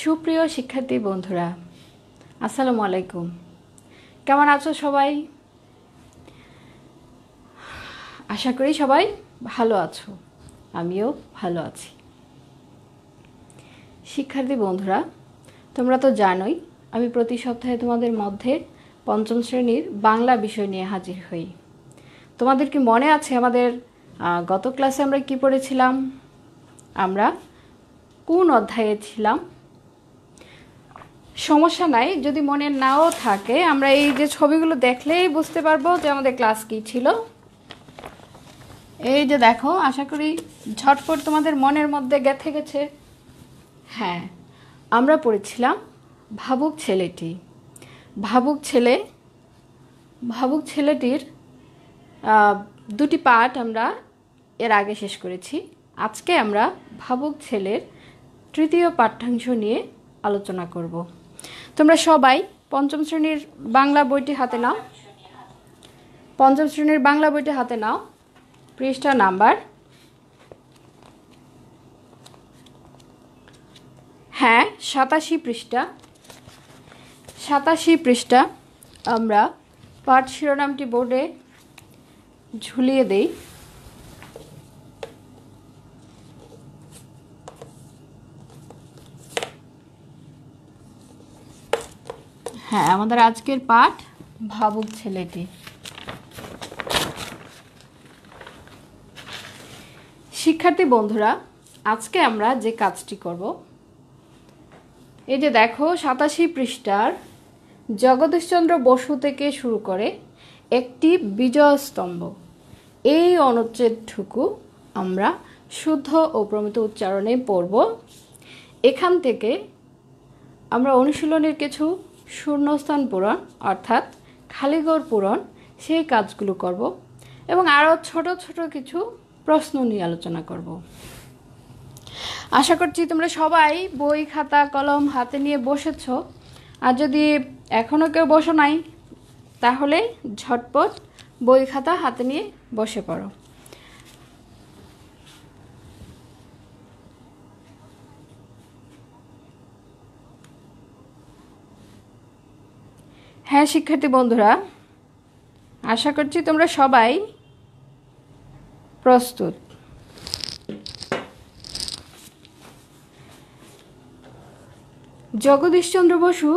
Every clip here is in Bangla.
সুপ্রিয় শিক্ষার্থী বন্ধুরা, আসসালামু আলাইকুম। কেমন আছো সবাই? আশা করি সবাই ভালো আছো, আমিও ভালো আছি। শিক্ষার্থী বন্ধুরা, তোমরা তো জানোই আমি প্রতি সপ্তাহে তোমাদের মধ্যে পঞ্চম শ্রেণীর বাংলা বিষয় নিয়ে হাজির হই। তোমাদের কি মনে আছে আমাদের গত ক্লাসে আমরা কি পড়েছিলাম? আমরা কোন অধ্যায়ে ছিলাম? সমস্যা নাই, যদি মনে নাও থাকে আমরা এই যে ছবিগুলো দেখলেই বুঝতে পারবো যে আমাদের ক্লাস কি ছিল। এই যে দেখো, আশা করি ঝটপট তোমাদের মনের মধ্যে গেঁথে গেছে। হ্যাঁ, আমরা পড়েছিলাম ভাবুক ছেলেটি। ভাবুক ছেলেটির দুটি পাঠ আমরা এর আগে শেষ করেছি। আজকে আমরা ভাবুক ছেলের তৃতীয় পাঠ্যাংশ নিয়ে আলোচনা করব। তোমরা সবাই পঞ্চম শ্রেণীর বাংলা বইটি হাতে নাও। পৃষ্ঠা নাম্বার 87 পৃষ্ঠা। আমরা পাঠ শিরোনামটি বোর্ডে ঝুলিয়ে দেই। হ্যাঁ, আমাদের আজকের পাঠ ভাবুক ছেলেটি। শিক্ষার্থী বন্ধুরা, আজকে আমরা যে কাজটি করব, এই যে দেখো 87 পৃষ্ঠার জগদীশচন্দ্র বসু থেকে শুরু করে একটি বিজয় স্তম্ভ, এই অনুচ্ছেদটুকু আমরা শুদ্ধ ও প্রমিত উচ্চারণে পড়ব। এখান থেকে আমরা অনুশীলনের কিছু শূন্যস্থান পূরণ অর্থাৎ খালিঘর পূরণ সেই কাজগুলো করব এবং আরও ছোট ছোট কিছু প্রশ্ন নিয়ে আলোচনা করব। আশা করছি তোমরা সবাই বই খাতা কলম হাতে নিয়ে বসেছ, আর যদি এখনও কেউ বসো নাই তাহলে ঝটপট বই খাতা হাতে নিয়ে বসে পড়ো। হ্যাঁ শিক্ষার্থী বন্ধুরা, আশা করছি তোমরা সবাই প্রস্তুত। জগদীশচন্দ্র বসু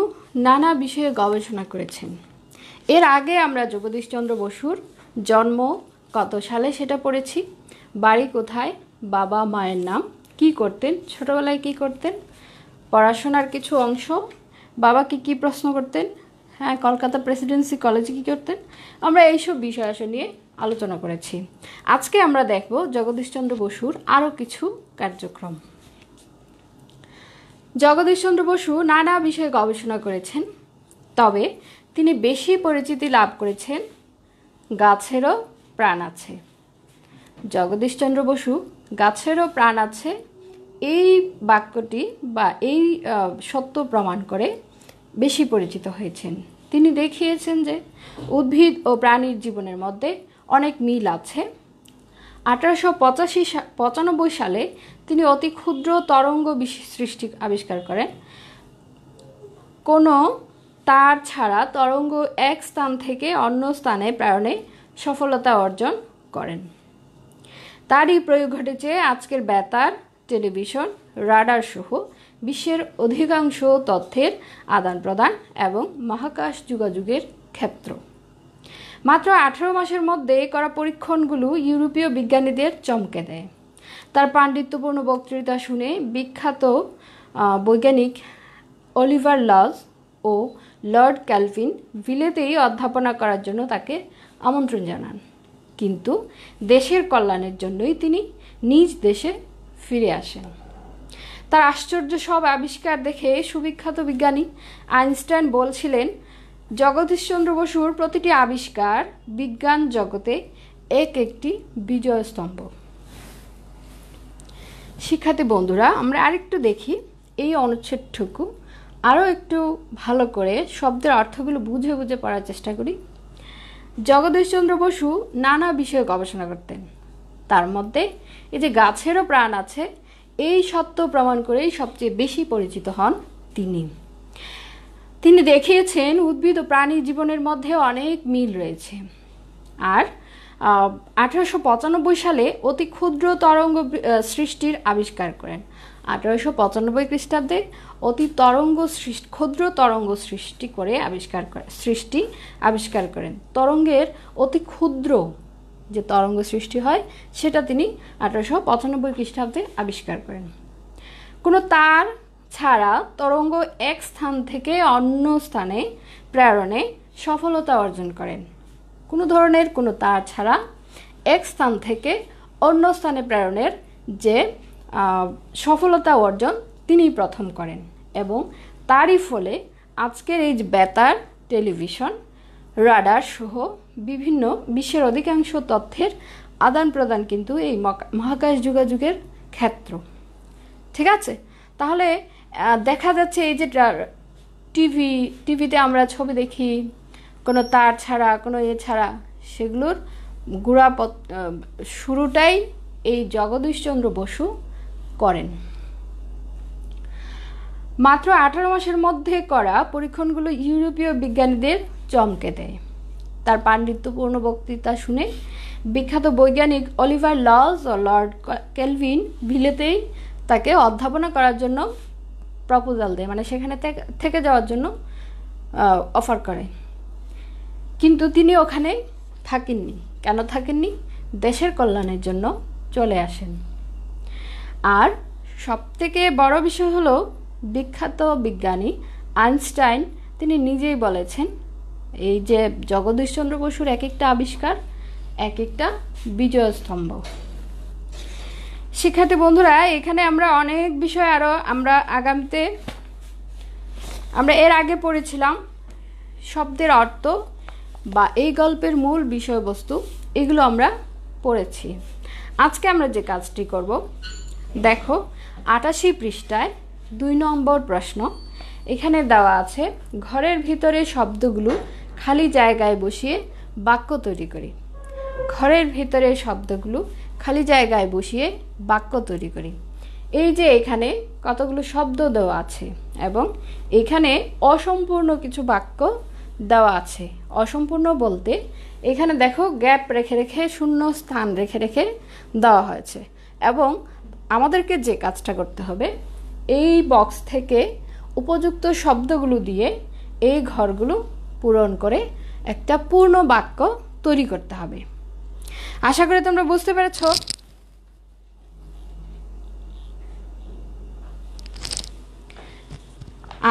নানা বিষয়ে গবেষণা করেছেন। এর আগে আমরা জগদীশচন্দ্র বসুর জন্ম কত সালে সেটা পড়েছি, বাড়ি কোথায়, বাবা মায়ের নাম, কি করতেন, ছোটবেলায় কি করতেন, পড়াশোনার কিছু অংশ, বাবাকে কি প্রশ্ন করতেন, হ্যাঁ কলকাতা প্রেসিডেন্সি কলেজে কী করতেন, আমরা এইসব বিষয় নিয়ে আলোচনা করেছি। আজকে আমরা দেখব জগদীশচন্দ্র বসুর আরও কিছু কার্যক্রম। জগদীশচন্দ্র বসু নানা বিষয়ে গবেষণা করেছেন, তবে তিনি বেশি পরিচিতি লাভ করেছেন গাছেরও প্রাণ আছে। জগদীশচন্দ্র বসু গাছেরও প্রাণ আছে এই বাক্যটি বা এই সত্য প্রমাণ করে বেশি পরিচিত হয়েছেন। তিনি দেখিয়েছেন যে উদ্ভিদ ও প্রাণীর জীবনের মধ্যে অনেক মিল আছে। 1895 সালে তিনি অতি ক্ষুদ্র তরঙ্গ সৃষ্টি আবিষ্কার করেন। কোনো তার ছাড়া তরঙ্গ এক স্থান থেকে অন্য স্থানে প্রেরণে সফলতা অর্জন করেন। তারই প্রয়োগ ঘটেছে আজকের বেতার, টেলিভিশন, রাডার সহ বিশ্বের অধিকাংশ তথ্যের আদান প্রদান এবং মহাকাশ যোগাযোগের ক্ষেত্র। মাত্র 18 মাসের মধ্যে করা পরীক্ষণগুলো ইউরোপীয় বিজ্ঞানীদের চমকে দেয়। তার পাণ্ডিত্যপূর্ণ বক্তৃতা শুনে বিখ্যাত বৈজ্ঞানিক অলিভার লজ ও লর্ড ক্যালভিন ভিলেতেই অধ্যাপনা করার জন্য তাকে আমন্ত্রণ জানান, কিন্তু দেশের কল্যাণের জন্যই তিনি নিজ দেশে ফিরে আসেন। তার আশ্চর্য সব আবিষ্কার দেখে সুবিখ্যাত বিজ্ঞানী আইনস্টাইন বলছিলেন, জগদীশচন্দ্র বসুর প্রতিটি আবিষ্কার বিজ্ঞান জগতে একটি বিজয় স্তম্ভ। শিক্ষার্থী বন্ধুরা, আমরা আরেকটু দেখি এই অনুচ্ছেদটুকু আরও একটু ভালো করে শব্দের অর্থগুলো বুঝে বুঝে পড়ার চেষ্টা করি। জগদীশচন্দ্র বসু নানা বিষয়ে গবেষণা করতেন, তার মধ্যে এই যে গাছেরও প্রাণ আছে এই সত্য প্রমাণ করেই সবচেয়ে বেশি পরিচিত হন তিনি। তিনি দেখিয়েছেন উদ্ভিদ ও প্রাণী জীবনের মধ্যে অনেক মিল রয়েছে। আর 1895 সালে অতি ক্ষুদ্র তরঙ্গ সৃষ্টির আবিষ্কার করেন। 1895 খ্রিস্টাব্দে ক্ষুদ্র তরঙ্গ সৃষ্টি আবিষ্কার করেন। তরঙ্গের অতি ক্ষুদ্র যে তরঙ্গ সৃষ্টি হয় সেটা তিনি 1895 খ্রিস্টাব্দে আবিষ্কার করেন। কোনো তার ছাড়া তরঙ্গ এক স্থান থেকে অন্য স্থানে প্রেরণে সফলতা অর্জন করেন। কোনো ধরনের কোনো তার ছাড়া এক স্থান থেকে অন্য স্থানে প্রেরণের যে সফলতা অর্জন তিনি প্রথম করেন, এবং তারই ফলে আজকের এই যে বেতার, টেলিভিশন, রাডার সহ বিভিন্ন বিশ্বের অধিকাংশ তথ্যের আদান প্রদান কিন্তু এই মহাকাশ যোগাযোগের ক্ষেত্র। ঠিক আছে, তাহলে দেখা যাচ্ছে এই যে টিভিতে আমরা ছবি দেখি কোনো তার ছাড়া, কোনো ছাড়া, সেগুলোর শুরুটাই এই জগদীশচন্দ্র বসু করেন। মাত্র 18 মাসের মধ্যে করা পরীক্ষণগুলো ইউরোপীয় বিজ্ঞানীদের চমকে দেয়। তার পাণ্ডিত্যপূর্ণ বক্তৃতা শুনে বিখ্যাত বৈজ্ঞানিক অলিভার লস ও লর্ড কেলভিন ভিলেতেই তাকে অধ্যাপনা করার জন্য প্রপোজাল দেয়, মানে সেখানে থেকে যাওয়ার জন্য অফার করে। কিন্তু তিনি ওখানে থাকেননি। কেন থাকেননি? দেশের কল্যাণের জন্য চলে আসেন। আর সবথেকে বড় বিষয় হলো বিখ্যাত বিজ্ঞানী আইনস্টাইন তিনি নিজেই বলেছেন এই যে জগদীশচন্দ্র বসুর এক একটা আবিষ্কার এক একটা বিজয়স্তম্ভ। শিক্ষার্থী বন্ধুরা, এখানে আমরা অনেক বিষয় আরও আগামীতে এর আগে পড়েছিলাম শব্দের অর্থ বা এই গল্পের মূল বিষয়বস্তু, এগুলো আমরা পড়েছি। আজকে আমরা যে কাজটি করব, দেখো 88 পৃষ্ঠায় 2 নম্বর প্রশ্ন। এখানে দেওয়া আছে ঘরের ভিতরে শব্দগুলো খালি জায়গায় বসিয়ে বাক্য তৈরি করি। ঘরের ভিতরে শব্দগুলো খালি জায়গায় বসিয়ে বাক্য তৈরি করি। এই যে এখানে কতগুলো শব্দ দেওয়া আছে এবং এখানে অসম্পূর্ণ কিছু বাক্য দেওয়া আছে। অসম্পূর্ণ বলতে এখানে দেখো গ্যাপ রেখে রেখে, শূন্য স্থান রেখে রেখে দেওয়া হয়েছে, এবং আমাদেরকে যে কাজটা করতে হবে এই বক্স থেকে উপযুক্ত শব্দগুলো দিয়ে এই ঘরগুলো পূরণ করে একটা পূর্ণ বাক্য তৈরি করতে হবে। আশা করি তোমরা বুঝতে পেরেছ।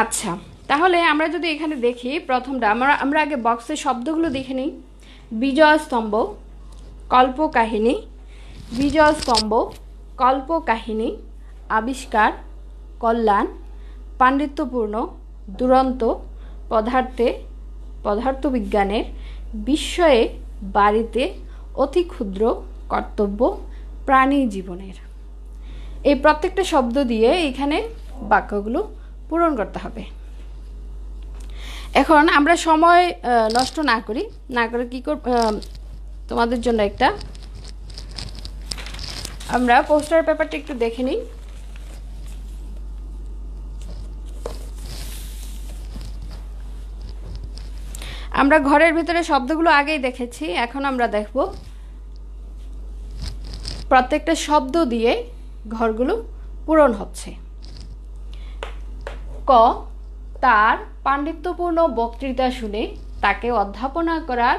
আচ্ছা, তাহলে আমরা যদি এখানে দেখি প্রথমটা আমরা আগে বক্সের শব্দগুলো দেখে নিই। বিজয়স্তম্ভ, কল্পকাহিনী, বিজয়স্তম্ভ, কল্পকাহিনী, আবিষ্কার, কল্যাণ, পাণ্ডিত্যপূর্ণ, দুরন্ত, পদার্থবিজ্ঞানের, বিস্ময়ে, বাড়িতে, অতি ক্ষুদ্র, কর্তব্য, প্রাণী জীবনের। এই প্রত্যেকটা শব্দ দিয়ে এখানে বাক্যগুলো পূরণ করতে হবে। এখন আমরা সময় নষ্ট না করে কি করব, তোমাদের জন্য আমরা পোস্টার পেপারটা একটু দেখে নিই। আমরা ঘরের ভিতরে শব্দগুলো আগেই দেখেছি, এখন আমরা দেখব প্রত্যেকটা শব্দ দিয়ে ঘরগুলো পূরণ হচ্ছে। ক, তার পাণ্ডিত্যপূর্ণ বক্তৃতা শুনে তাকে অধ্যাপনা করার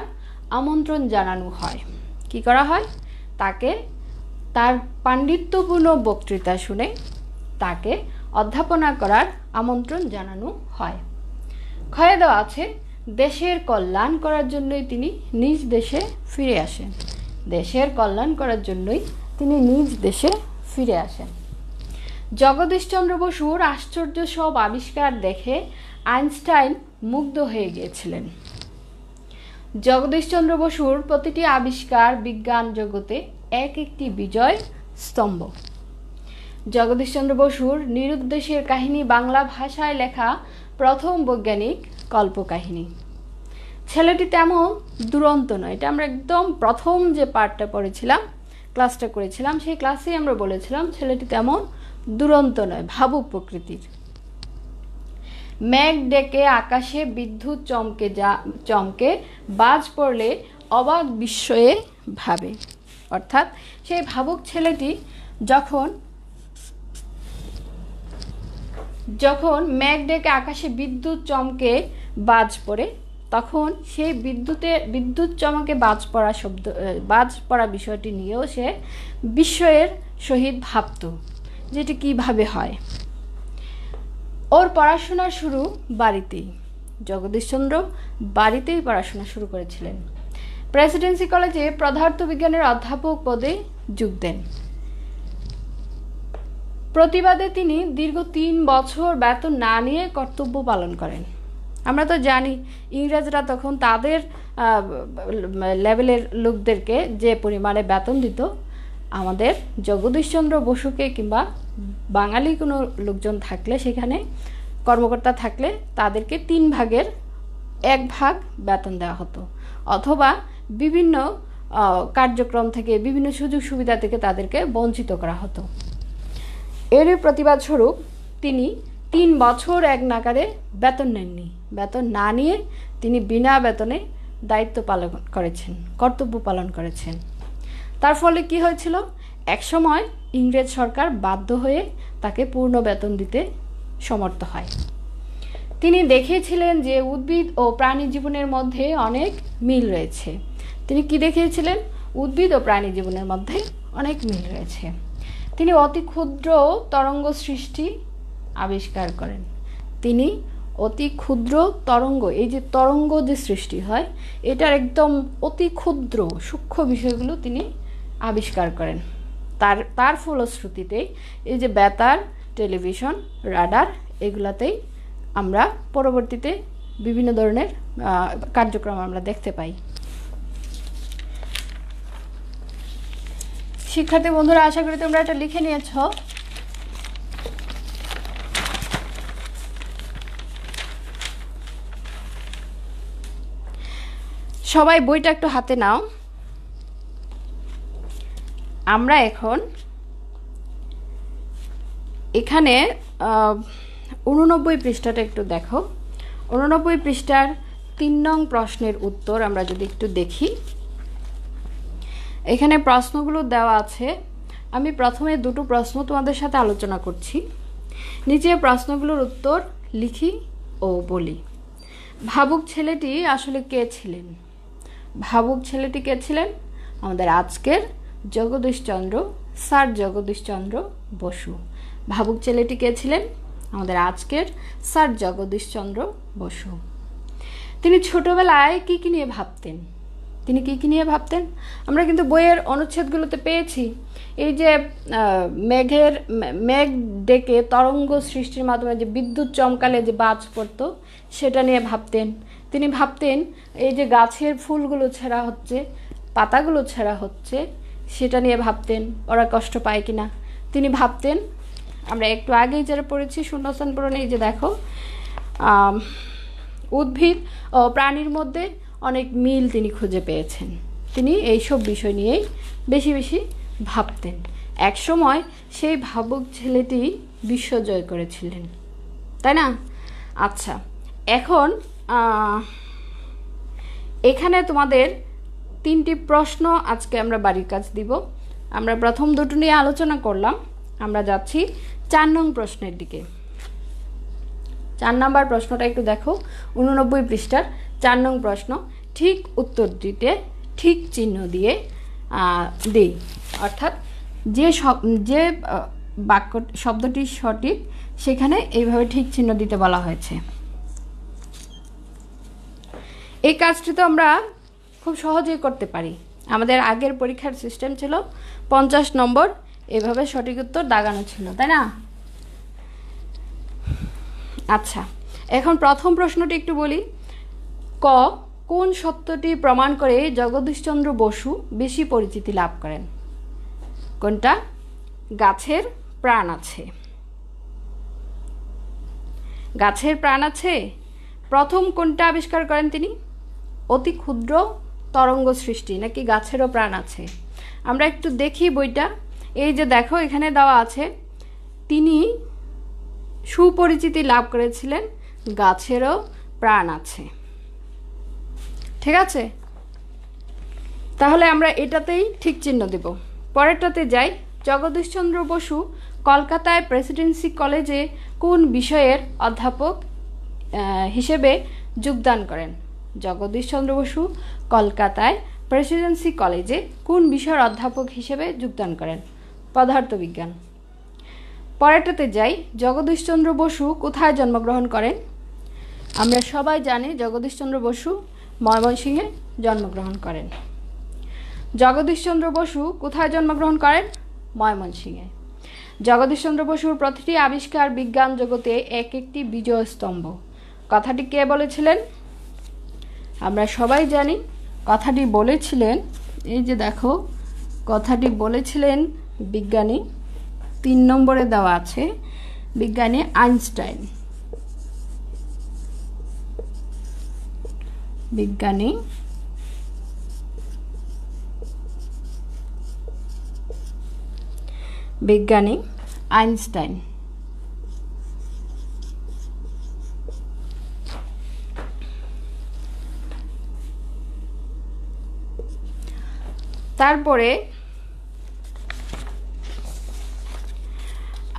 আমন্ত্রণ জানানো হয়। কি করা হয়? তার পাণ্ডিত্যপূর্ণ বক্তৃতা শুনে তাকে অধ্যাপনা করার আমন্ত্রণ জানানো হয়। ক্ষয়ে দেওয়া আছে দেশের কল্যাণ করার জন্যই তিনি নিজ দেশে ফিরে আসেন। দেশের কল্যাণ করার জন্যই তিনি নিজ দেশে ফিরে আসেন। জগদীশচন্দ্র বসুর আশ্চর্য সব আবিষ্কার দেখে আইনস্টাইন মুগ্ধ হয়ে গিয়েছিলেন। জগদীশচন্দ্র বসুর প্রতিটি আবিষ্কার বিজ্ঞান জগতে এক একটি বিজয় স্তম্ভ। জগদীশচন্দ্র বসুর নিরুদ্দেশের কাহিনী বাংলা ভাষায় লেখা প্রথম বৈজ্ঞানিক কল্পকাহিনী। ছেলেটি তেমন দুরন্ত নয়। এটা আমরা একদম প্রথম যে পার্টটা পড়েছিলাম, ক্লাসটা করেছিলাম, সেই ক্লাসেই আমরা বলেছিলাম ছেলেটি তেমন দুরন্ত নয়, ভাবুক প্রকৃতির। মেঘ ডেকে আকাশে বিদ্যুৎ চমকে বাজ পড়লে অবাক বিস্ময়ে ভাবে। অর্থাৎ সেই ভাবুক ছেলেটি যখন মেঘ ডেকে আকাশে বিদ্যুৎ চমকে বাজ পড়ে, তখন সেই বিদ্যুৎ চমকে বাজ পড়া বিষয়টি নিয়েও সে বিস্ময়ের সহিত ভাবত, যেটি কিভাবে হয়। ওর পড়াশোনা শুরু বাড়িতেই। জগদীশচন্দ্র বাড়িতেই পড়াশোনা শুরু করেছিলেন। প্রেসিডেন্সি কলেজে পদার্থবিজ্ঞানের অধ্যাপক পদে যোগ দেন। প্রতিবাদে তিনি দীর্ঘ 3 বছর বেতন না নিয়ে কর্তব্য পালন করেন। আমরা তো জানি ইংরেজরা তখন তাদের লেভেলের লোকদেরকে যে পরিমাণে বেতন দিত, আমাদের জগদীশচন্দ্র বসুকে কিংবা বাঙালি কোনো লোকজন থাকলে, সেখানে কর্মকর্তা থাকলে তাদেরকে 3 ভাগের 1 ভাগ বেতন দেওয়া হতো, অথবা বিভিন্ন কার্যক্রম থেকে, বিভিন্ন সুযোগ সুবিধা থেকে তাদেরকে বঞ্চিত করা হতো। এরই প্রতিবাদ স্বরূপ তিনি 3 বছর এক নাগারে বেতন নেননি। বেতন না নিয়ে তিনি বিনা বেতনে দায়িত্ব পালন করেছেন, কর্তব্য পালন করেছেন। তার ফলে কি হয়েছিল? একসময় ইংরেজ সরকার বাধ্য হয়ে তাকে পূর্ণ বেতন দিতে সমর্থ হয়। তিনি দেখিয়েছিলেন যে উদ্ভিদ ও প্রাণী জীবনের মধ্যে অনেক মিল রয়েছে। তিনি কি দেখিয়েছিলেন? উদ্ভিদ ও প্রাণী জীবনের মধ্যে অনেক মিল রয়েছে। তিনি অতি ক্ষুদ্র তরঙ্গ সৃষ্টি আবিষ্কার করেন। তিনি অতি ক্ষুদ্র তরঙ্গ, এই যে তরঙ্গ যে সৃষ্টি হয়, এটার একদম অতি ক্ষুদ্র সূক্ষ্ম বিষয়গুলো তিনি আবিষ্কার করেন। তার ফলশ্রুতিতে এই যে বেতার, টেলিভিশন, রাডার, এগুলাতেই আমরা পরবর্তীতে বিভিন্ন ধরনের কার্যক্রম আমরা দেখতে পাই। শিক্ষার্থী বন্ধুরা, আশা করি তোমরা এটা লিখে নিয়েছ। সবাই বইটা একটু হাতে নাও। আমরা এখন এখানে 89 পৃষ্ঠাটা একটু দেখো। 89 পৃষ্ঠার 3 নং প্রশ্নের উত্তর আমরা যদি একটু দেখি, এখানে প্রশ্নগুলো দেওয়া আছে। আমি প্রথমে 2টো প্রশ্ন তোমাদের সাথে আলোচনা করছি, নিচে প্রশ্নগুলোর উত্তর লিখি ও বলি। ভাবুক ছেলেটি আসলে কে ছিলেন? ভাবুক ছেলেটি কে ছিলেন? আমাদের আজকের স্যার জগদীশচন্দ্র বসু। ভাবুক ছেলেটি কে ছিলেন? আমাদের আজকের স্যার জগদীশচন্দ্র বসু। তিনি ছোটবেলায় কি নিয়ে ভাবতেন? তিনি কি নিয়ে ভাবতেন? আমরা কিন্তু বইয়ের অনুচ্ছেদগুলোতে পেয়েছি, এই যে মেঘ ডেকে তরঙ্গ সৃষ্টির মাধ্যমে যে বিদ্যুৎ চমকালে যে বাজ পড়তো, সেটা নিয়ে ভাবতেন। তিনি ভাবতেন এই যে গাছের ফুলগুলো ছেঁড়া হচ্ছে, পাতাগুলো ছেঁড়া হচ্ছে, সেটা নিয়ে ভাবতেন ওরা কষ্ট পায় কিনা। তিনি ভাবতেন, আমরা একটু আগেই যারা পড়েছি শূন্যস্থান পূরণে, এই যে দেখো, উদ্ভিদ ও প্রাণীর মধ্যে অনেক মিল তিনি খুঁজে পেয়েছেন। তিনি এইসব বিষয় নিয়েই বেশি বেশি ভাবতেন। এক সময় সেই ভাবুক ছেলেটি বিশ্ব জয় করেছিলেন, তাই না? আচ্ছা, এখন এখানে তোমাদের 3টি প্রশ্ন আজকে আমরা বাড়ির কাজ দিব। আমরা প্রথম 2টো নিয়ে আলোচনা করলাম, আমরা যাচ্ছি 4 নং প্রশ্নের দিকে। 4 নম্বর প্রশ্নটা একটু দেখো, 89 পৃষ্ঠার 4 নং প্রশ্ন। ঠিক উত্তর দিতে ঠিক চিহ্ন দিয়ে দিই, অর্থাৎ যে বাক্য শব্দটি সঠিক সেখানে এইভাবে ঠিক চিহ্ন দিতে বলা হয়েছে। এই কাজটি তো আমরা খুব সহজেই করতে পারি। আমাদের আগের পরীক্ষার সিস্টেম ছিল 50 নম্বর, এভাবে সঠিক উত্তর দাগানো ছিল, তাই না? আচ্ছা, এখন প্রথম প্রশ্নটি একটু বলি। কোন সত্যটি প্রমাণ করে জগদীশচন্দ্র বসু বেশি পরিচিতি লাভ করেন? কোনটা? গাছের প্রাণ আছে। গাছের প্রাণ আছে প্রথম কোনটা আবিষ্কার করেন তিনি? অতি ক্ষুদ্র তরঙ্গ সৃষ্টি, নাকি গাছেরও প্রাণ আছে? আমরা একটু দেখি বইটা। এই যে দেখো, এখানে দেওয়া আছে তিনি সুপরিচিতি লাভ করেছিলেন গাছেরও প্রাণ আছে। ঠিক আছে, তাহলে আমরা এটাতেই ঠিক চিহ্ন দেব। পরেরটাতে যাই। জগদীশচন্দ্র বসু কলকাতায় প্রেসিডেন্সি কলেজে কোন বিষয়ের অধ্যাপক হিসেবে যোগদান করেন? জগদীশচন্দ্র বসু কলকাতায় প্রেসিডেন্সি কলেজে কোন বিষয়ের অধ্যাপক হিসেবে যোগদান করেন? পদার্থবিজ্ঞান। পরেরটাতে যাই। জগদীশচন্দ্র বসু কোথায় জন্মগ্রহণ করেন? আমরা সবাই জানি জগদীশচন্দ্র বসু ময়মনসিংহে জন্মগ্রহণ করেন। জগদীশচন্দ্র বসু কোথায় জন্মগ্রহণ করেন? ময়মনসিংহে। জগদীশচন্দ্র বসুর প্রতিটি আবিষ্কার বিজ্ঞান জগতে এক একটি বিজয় স্তম্ভ। কথাটি কে বলেছিলেন? আমরা সবাই জানি কথাটি বলেছিলেন, এই যে দেখো, কথাটি বলেছিলেন বিজ্ঞানী, 3 নম্বরে দেওয়া আছে, বিজ্ঞানী আইনস্টাইন। বিজ্ঞানী আইনস্টাইন। তারপরে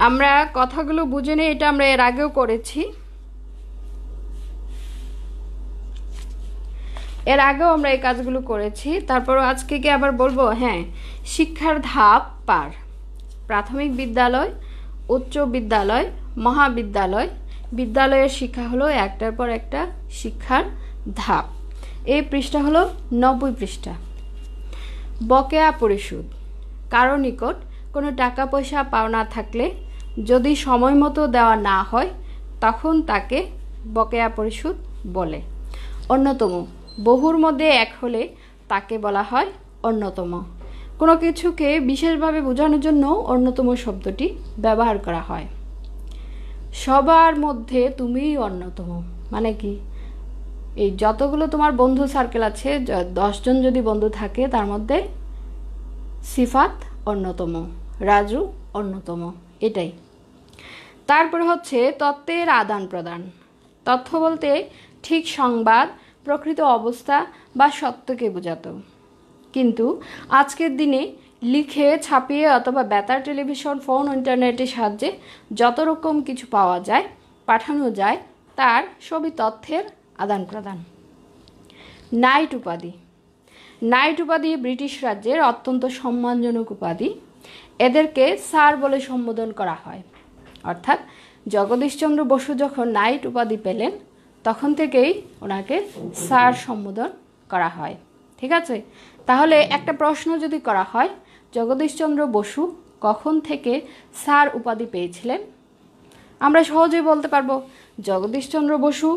আমরা কথাগুলো বুঝে নিই, এটা আমরা এর আগেও করেছি, আমরা এই কাজগুলো করেছি। তারপরও আজকে কি আবার বলবো? হ্যাঁ, শিক্ষার ধাপ পার। প্রাথমিক বিদ্যালয়, উচ্চ বিদ্যালয়, মহাবিদ্যালয়। বিদ্যালয়ের শিক্ষা হলো একটার পর একটা শিক্ষার ধাপ। এই পৃষ্ঠা হলো 90 পৃষ্ঠা। বকেয়া পরিশোধ। কারো নিকট কোনো টাকা পয়সা পাওনা থাকলে যদি সময় মতো দেওয়া না হয় তখন তাকে বকেয়া পরিশোধ বলে। অন্যতম, বহুর মধ্যে এক হলে তাকে বলা হয় অন্যতম। কোনো কিছুকে বিশেষভাবে বোঝানোর জন্য অন্যতম শব্দটি ব্যবহার করা হয়। সবার মধ্যে তুমিই অন্যতম মানে কি? এই যতগুলো তোমার বন্ধু সার্কেল আছে, 10 জন যদি বন্ধু থাকে তার মধ্যে সিফাত অন্যতম, রাজু অন্যতম, এটাই। তারপরে হচ্ছে তথ্যের আদান প্রদান। তথ্য বলতে ঠিক সংবাদ, প্রকৃত অবস্থা বা সত্যকে বোঝাতো। কিন্তু আজকের দিনে লিখে, ছাপিয়ে অথবা বেতার, টেলিভিশন, ফোন, ইন্টারনেটের সাহায্যে যত রকম কিছু পাওয়া যায়, পাঠানো যায়, তার সবই তথ্যের আদান প্রদান। নাইট উপাধি। নাইট উপাধি ব্রিটিশ রাজ্যের অত্যন্ত সম্মানজনক উপাধি। এদেরকে স্যার বলে সম্বোধন করা হয়। অর্থাৎ জগদীশচন্দ্র বসু যখন নাইট উপাধি পেলেন তখন থেকেই ওনাকে স্যার সম্বোধন করা হয়। ঠিক আছে, তাহলে একটা প্রশ্ন যদি করা হয়, জগদীশচন্দ্র বসু কখন থেকে স্যার উপাধি পেয়েছিলেন? আমরা সহজেই বলতে পারবো, জগদীশচন্দ্র বসু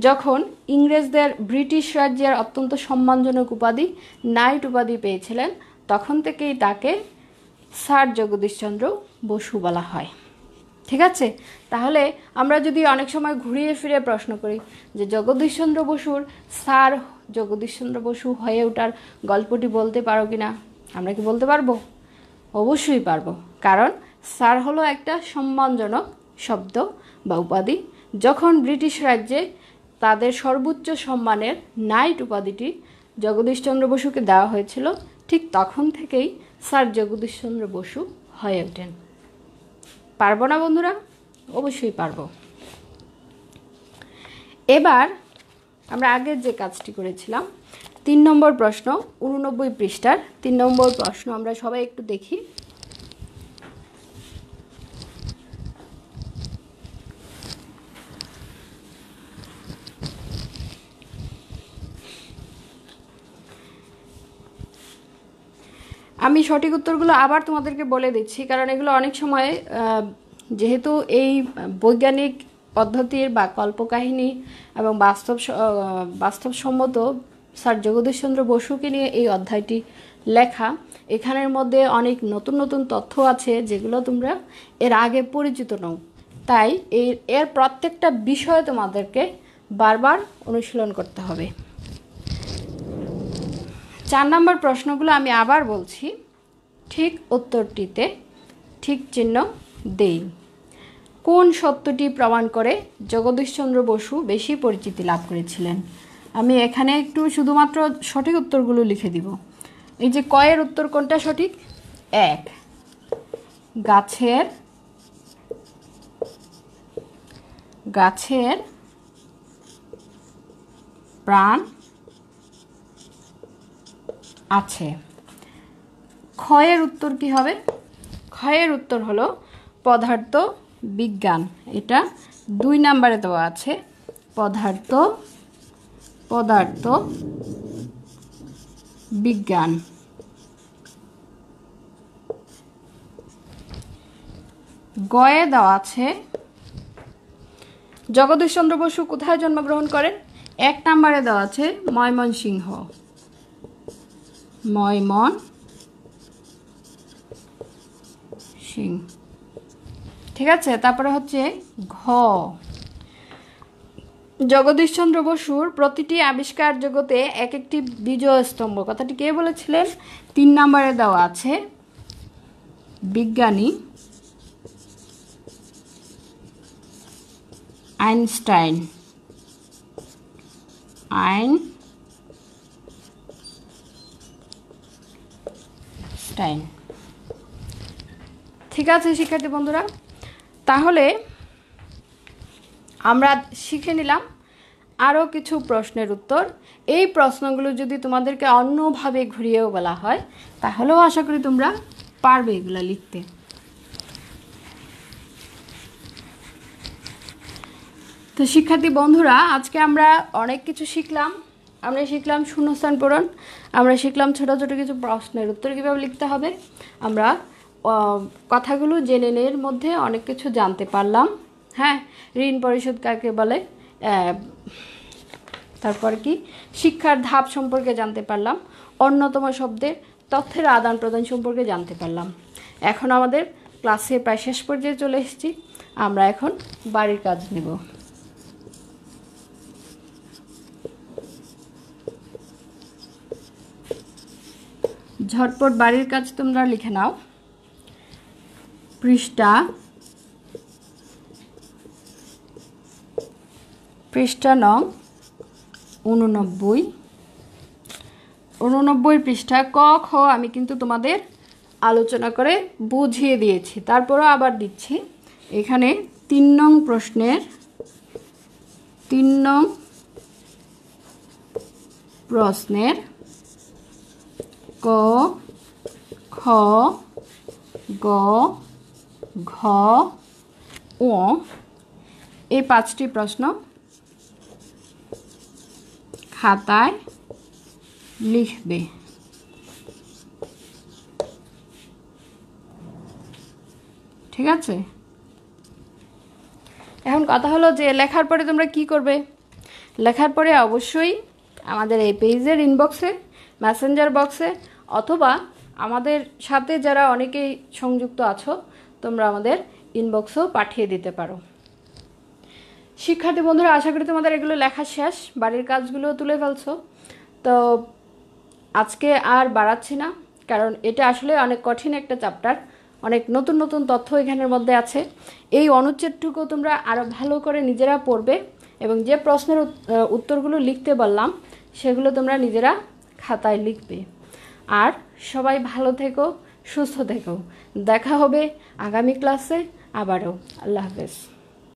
যখন ইংরেজদের ব্রিটিশ রাজ্যের অত্যন্ত সম্মানজনক উপাধি নাইট উপাধি পেয়েছিলেন তখন থেকেই তাকে স্যার জগদীশচন্দ্র বসু বলা হয়। ঠিক আছে, তাহলে আমরা যদি অনেক সময় ঘুরিয়ে ফিরে প্রশ্ন করি যে জগদীশচন্দ্র বসুর স্যার জগদীশচন্দ্র বসু হয়ে ওঠার গল্পটি বলতে পারো কিনা? আমরা কি বলতে পারবো? অবশ্যই পারবো, কারণ স্যার হলো একটা সম্মানজনক শব্দ বা উপাধি। যখন ব্রিটিশ রাজ্যে তাদের সর্বোচ্চ সম্মানের নাইট উপাধিটি জগদীশচন্দ্র বসুকে দেওয়া হয়েছিল, ঠিক তখন থেকেই স্যার জগদীশচন্দ্র বসু হয়ে ওঠেন। পারবো না বন্ধুরা? অবশ্যই পারবো। এবার আমরা আগের যে কাজটি করেছিলাম, 3 নম্বর প্রশ্ন, 89 পৃষ্ঠার 3 নম্বর প্রশ্ন আমরা সবাই একটু দেখি। আমি সঠিক উত্তরগুলো আবার তোমাদেরকে বলে দিচ্ছি, কারণ এগুলো অনেক সময় যেহেতু এই বৈজ্ঞানিক পদ্ধতির বা কল্পকাহিনী এবং বাস্তবসম্মত স্যার জগদীশচন্দ্র বসুকে নিয়ে এই অধ্যায়টি লেখা, এখানের মধ্যে অনেক নতুন নতুন তথ্য আছে যেগুলো তোমরা এর আগে পরিচিত নও। তাই এর প্রত্যেকটা বিষয় তোমাদেরকে বারবার অনুশীলন করতে হবে। 4 নম্বর প্রশ্নগুলো আমি আবার বলছি, ঠিক উত্তরটিতে ঠিক চিহ্ন দেই। কোন সত্যটি প্রমাণ করে জগদীশচন্দ্র বসু বেশি পরিচিতি লাভ করেছিলেন? আমি এখানে একটু শুধুমাত্র সঠিক উত্তরগুলো লিখে দিব। এই যে কয়ের উত্তর কোনটা সঠিক? 1, গাছের প্রাণ আছে। ক্ষয়ের উত্তর কি হবে? ক্ষয়ের উত্তর হলো পদার্থ বিজ্ঞান। এটা 2 নম্বরে দেওয়া আছে, পদার্থ বিজ্ঞান। গয়ে দেওয়া আছে জগদীশচন্দ্র বসু কোথায় জন্মগ্রহণ করেন? 1 নম্বরে দেওয়া আছে ময়মনসিংহ। ঠিক আছে। তারপরে হচ্ছে ঘ, জগদীশচন্দ্র বসুর প্রতিটি আবিষ্কার জগতে এক একটি বিজয় স্তম্ভ, কথাটি কে বলেছিলেন? 3 নম্বরে দেওয়া আছে বিজ্ঞানী আইনস্টাইন। ঠিক আছে শিক্ষার্থী বন্ধুরা, তাহলে আমরা শিখে নিলাম আরও কিছু প্রশ্নের উত্তর। এই প্রশ্নগুলো যদি তোমাদেরকে অন্যভাবে ঘুরিয়েও বলা হয় তাহলেও আশা করি তোমরা পারবে এগুলো লিখতে। তো শিক্ষার্থী বন্ধুরা, আজকে আমরা অনেক কিছু শিখলাম। আমরা শিখলাম শূন্যস্থান পূরণ, আমরা শিখলাম ছোট ছোট কিছু প্রশ্নের উত্তর কীভাবে লিখতে হবে, আমরা কথাগুলো জেনে নেওয়ার মধ্যে অনেক কিছু জানতে পারলাম। হ্যাঁ, ঋণ পরিশোধ কাকে বলে, তারপর কি শিক্ষার ধাপ সম্পর্কে জানতে পারলাম, অন্যতম শব্দের তথ্যের আদান প্রদান সম্পর্কে জানতে পারলাম। এখন আমাদের ক্লাসে প্রায় শেষ পর্যায়ে চলে এসেছি, আমরা এখন বাড়ির কাজ নেব। ঝটপট বাড়ির কাজ তোমরা লিখে নাও। পৃষ্ঠা নং 89 পৃষ্ঠা ক খ আমি কিন্তু তোমাদের আলোচনা করে বুঝিয়ে দিয়েছি, তারপরও আবার দিচ্ছি। এখানে 3 নং প্রশ্নের ক খ গ ঘ ও এই 5টি প্রশ্ন খাতায় লিখবে। ঠিক আছে, এখন কথা হলো যে লেখার পরে তোমরা কি করবে। লেখার পরে অবশ্যই আমাদের এই পেজের ইনবক্সে, মেসেঞ্জার বক্সে অথবা আমাদের সাথে যারা অনেকেই সংযুক্ত আছো তোমরা আমাদের ইনবক্সেও পাঠিয়ে দিতে পারো। শিক্ষার্থী বন্ধুরা, আশা করি তোমাদের এগুলো লেখা শেষ, বাড়ির কাজগুলো তুলে ফেলছো। তো আজকে আর বাড়াচ্ছি না, কারণ এটা আসলে অনেক কঠিন একটা চ্যাপ্টার, অনেক নতুন নতুন তথ্য এখানের মধ্যে আছে। এই অনুচ্ছেদটুকু তোমরা আরও ভালো করে নিজেরা পড়বে এবং যে প্রশ্নের উত্তরগুলো লিখতে বললাম সেগুলো তোমরা নিজেরা খাতায় লিখবে। আর সবাই ভালো থেকো, সুস্থ থেকো। দেখা হবে আগামী ক্লাসে আবারও। আল্লাহ হাফেজ।